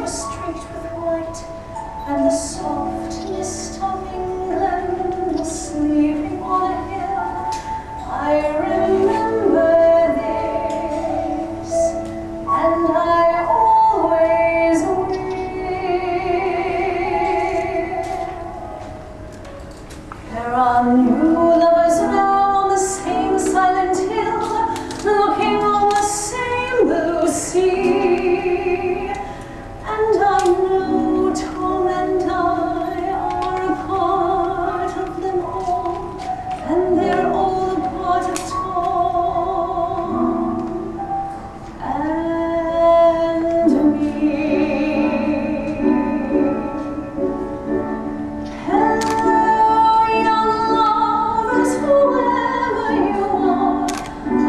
was streaked with white, and the soft mist of England was sleeping on a hill. I remember this, and I always will. There are new lovers now on the same silent hill, looking on the same blue sea, and I know Tom and I are a part of them all, and they're all a part of Tom and me. Hello, young lovers, whoever you are,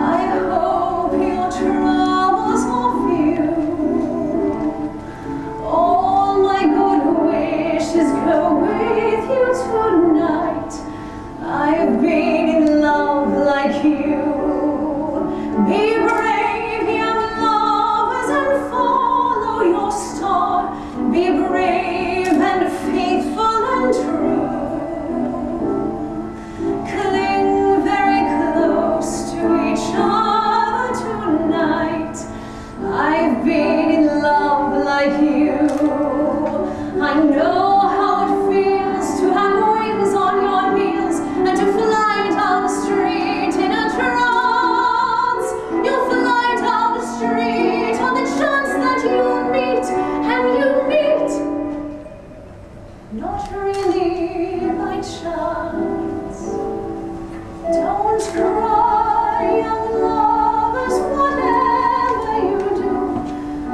I hope your troubles off you. All my good wishes go with you tonight. I've been in love like you. Be brave, young lovers, and follow your star. Be brave and faithful and true. Cling very close to each other tonight. I've been in love like you. I know how it feels to have wings on your heels and to fly down the street in a trance. You'll fly down the street on the chance that you'll meet, and you meet. Not really by chance. Don't cry, young lovers, whatever you do.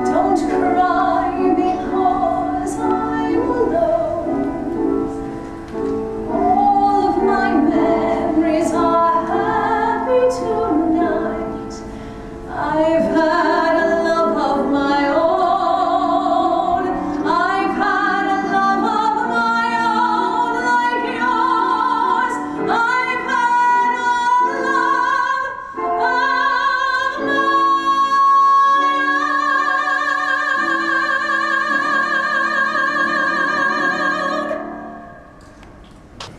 Don't cry because I'm alone. All of my memories are happy tonight. I've had a love of my own. I've had a love of my own like yours. I've had a love of my own.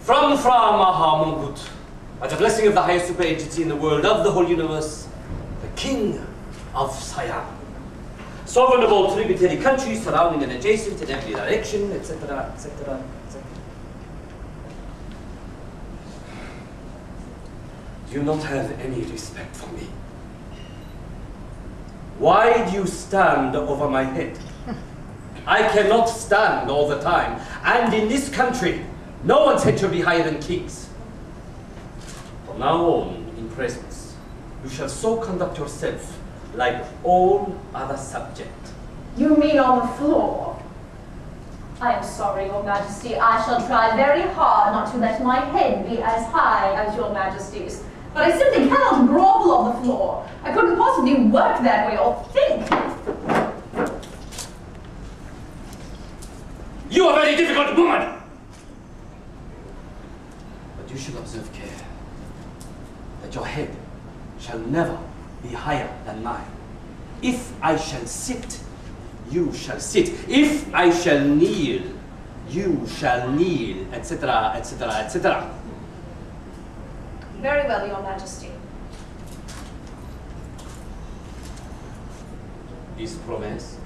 From Maha Mongkut, by the blessing of the highest super agency in the world, of the whole universe, the King of Siam, sovereign of all tributary countries surrounding and adjacent in every direction, etc., etc., etc. Do you not have any respect for me? Why do you stand over my head? I cannot stand all the time, and in this country, no one's head shall be higher than kings. From now on, in presence, you shall so conduct yourself like all other subjects. You mean on the floor? I am sorry, Your Majesty. I shall try very hard not to let my head be as high as Your Majesty's. But I simply cannot grovel on the floor. I couldn't possibly work that way or think. You are a very difficult woman! But you should observe care, that your head shall never be higher than mine. If I shall sit, you shall sit. If I shall kneel, you shall kneel, etc., etc., etc. Very well, Your Majesty. Is promise?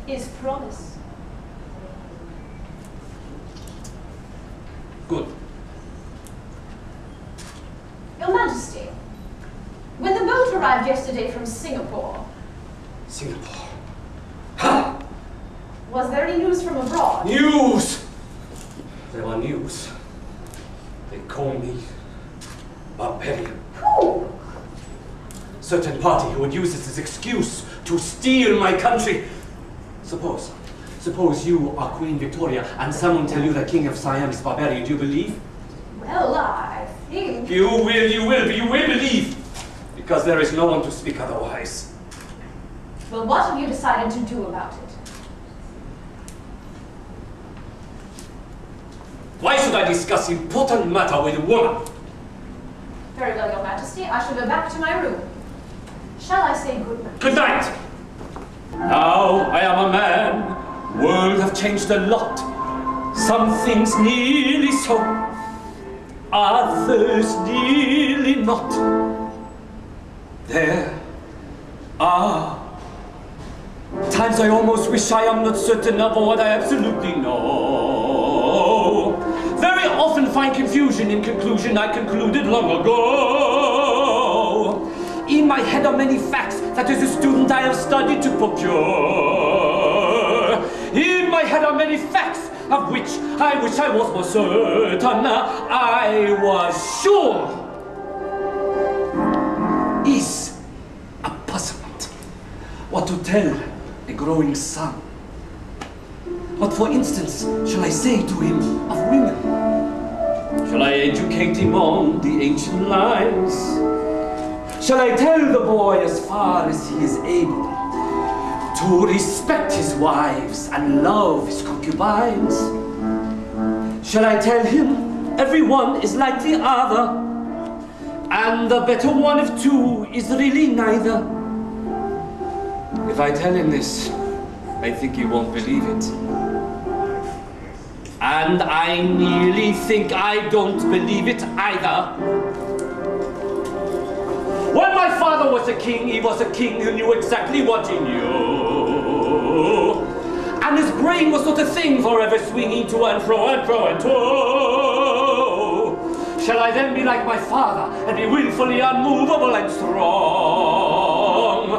Is promise. Good. Your Majesty, when the boat arrived yesterday from Singapore, Singapore. Ha! was there any news from abroad? News! There were news. They call me barbarian. Who? Certain party who would use this as excuse to steal my country. Suppose you are Queen Victoria and someone tell you the King of Siam is barbarian. Do you believe? Well, I think... You will believe. Because there is no one to speak otherwise. Well, what have you decided to do about it? Why should I discuss important matter with a woman? Very well, Your Majesty. I shall go back to my room. Shall I say good night? Good night! Now I am a man. changed a lot. Some things nearly so, others nearly not. There are times I almost wish I am not certain of what I absolutely know. Very often find confusion in conclusion I concluded long ago. In my head are many facts that as a student I have studied to procure. In my head are many facts of which I wish I was more certain I was sure. Is a puzzlement. What to tell a growing son? What, for instance, shall I say to him of women? Shall I educate him on the ancient lines? Shall I tell the boy as far as he is able to respect his wives and love his concubines? Shall I tell him everyone is like the other, and the better one of two is really neither? If I tell him this, I think he won't believe it. And I nearly think I don't believe it either. When my father was a king, he was a king who knew exactly what he knew. And his brain was not a thing forever swinging to and fro and fro and to. Shall I then be like my father and be willfully unmovable and strong?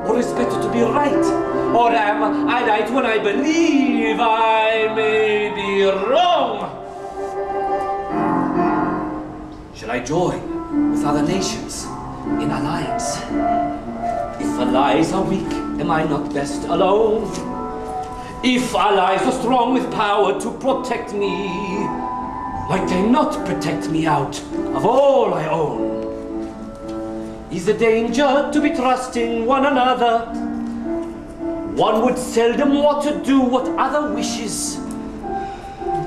Or is it better to be right? Or am I right when I believe I may be wrong? Shall I join with other nations in alliance? If allies are weak, am I not best alone? If allies are strong with power to protect me, might they not protect me out of all I own? Is the danger to be trusting one another? One would seldom want to do what other wishes.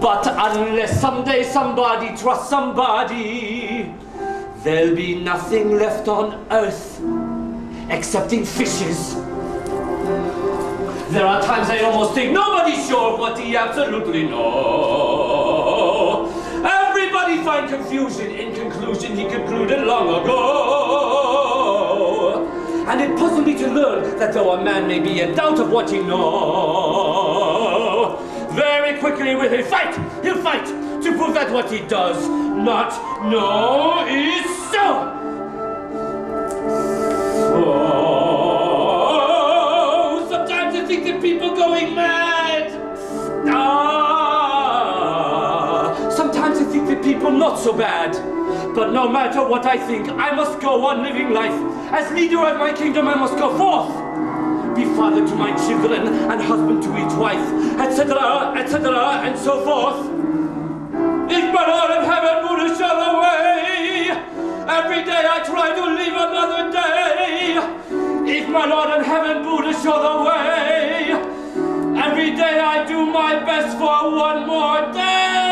But unless someday somebody trusts somebody, there'll be nothing left on earth excepting fishes. There are times I almost think nobody's sure what he absolutely knows. Everybody find confusion in conclusion he concluded long ago. And it puzzled me to learn that though a man may be in doubt of what he knows, very quickly will he'll fight to prove that what he does not know is so. Oh, sometimes I think that people going mad. Sometimes I think that people not so bad. But no matter what I think, I must go on living life. As leader of my kingdom, I must go forth. Be father to my children and husband to each wife, etc., etc., and so forth. If my Lord in heaven would show the way, every day I try to live another day. If my Lord in heaven would show the way, every day I do my best for one more day.